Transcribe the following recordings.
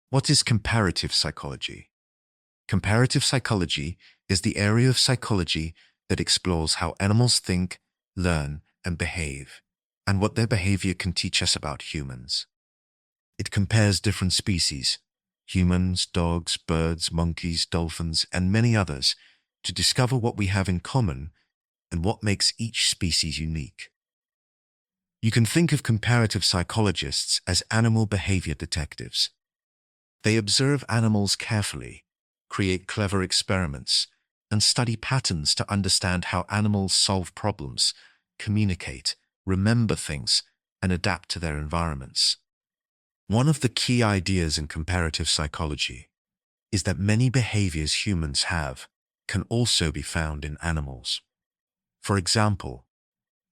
What is comparative psychology? Comparative psychology is the area of psychology that explores how animals think, learn, and behave, and what their behavior can teach us about humans. It compares different species, humans, dogs, birds, monkeys, dolphins, and many others, to discover what we have in common and what makes each species unique. You can think of comparative psychologists as animal behavior detectives. They observe animals carefully, create clever experiments, and study patterns to understand how animals solve problems, communicate, remember things, and adapt to their environments. One of the key ideas in comparative psychology is that many behaviors humans have can also be found in animals. For example,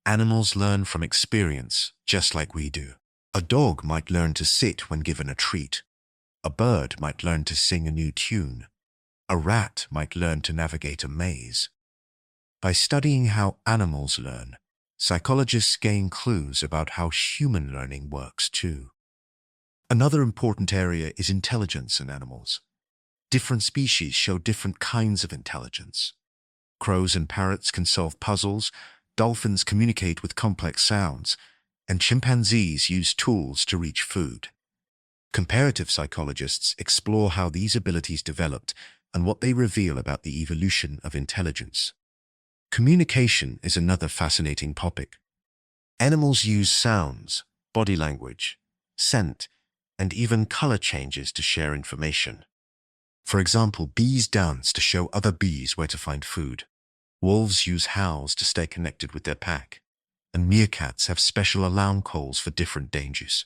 animals learn from experience just like we do. A dog might learn to sit when given a treat. A bird might learn to sing a new tune. A rat might learn to navigate a maze. By studying how animals learn, psychologists gain clues about how human learning works too. Another important area is intelligence in animals. Different species show different kinds of intelligence. Crows and parrots can solve puzzles, dolphins communicate with complex sounds, and chimpanzees use tools to reach food. Comparative psychologists explore how these abilities developed and what they reveal about the evolution of intelligence. Communication is another fascinating topic. Animals use sounds, body language, scent, and even color changes to share information. For example, bees dance to show other bees where to find food. Wolves use howls to stay connected with their pack, and meerkats have special alarm calls for different dangers.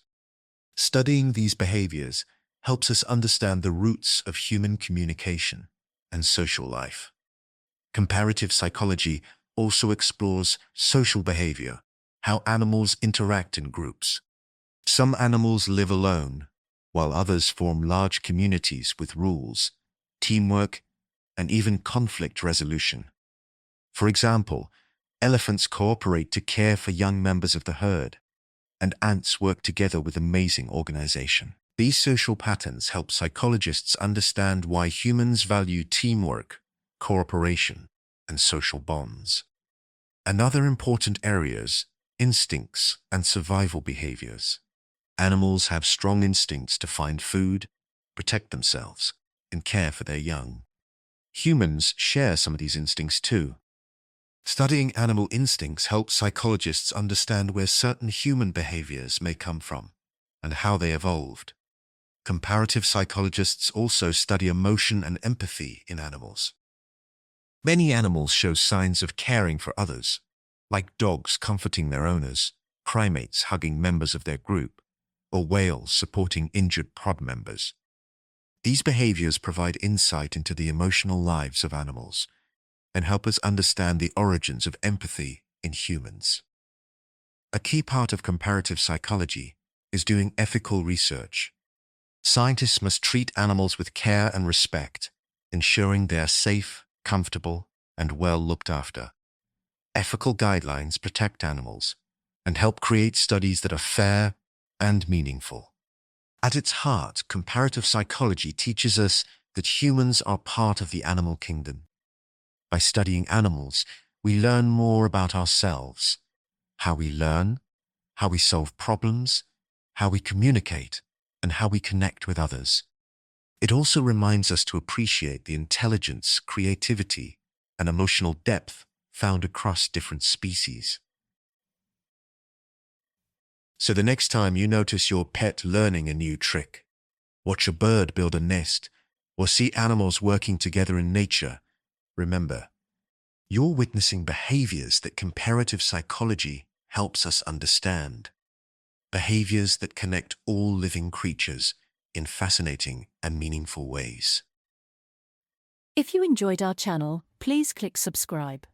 Studying these behaviors helps us understand the roots of human communication and social life. Comparative psychology also explores social behavior, how animals interact in groups. Some animals live alone, while others form large communities with rules, teamwork, and even conflict resolution. For example, elephants cooperate to care for young members of the herd, and ants work together with amazing organization. These social patterns help psychologists understand why humans value teamwork, cooperation, and social bonds. Another important areas, instincts and survival behaviors. Animals have strong instincts to find food, protect themselves, and care for their young. Humans share some of these instincts too. Studying animal instincts helps psychologists understand where certain human behaviors may come from and how they evolved. Comparative psychologists also study emotion and empathy in animals. Many animals show signs of caring for others, like dogs comforting their owners, primates hugging members of their group, or whales supporting injured pod members. These behaviors provide insight into the emotional lives of animals and help us understand the origins of empathy in humans. A key part of comparative psychology is doing ethical research. Scientists must treat animals with care and respect, ensuring they are safe, comfortable, and well looked after. Ethical guidelines protect animals and help create studies that are fair and meaningful. At its heart, comparative psychology teaches us that humans are part of the animal kingdom. By studying animals, we learn more about ourselves, how we learn, how we solve problems, how we communicate, and how we connect with others. It also reminds us to appreciate the intelligence, creativity, and emotional depth found across different species. So the next time you notice your pet learning a new trick, watch a bird build a nest, or see animals working together in nature, remember, you're witnessing behaviors that comparative psychology helps us understand. Behaviors that connect all living creatures in fascinating and meaningful ways. If you enjoyed our channel, please click subscribe.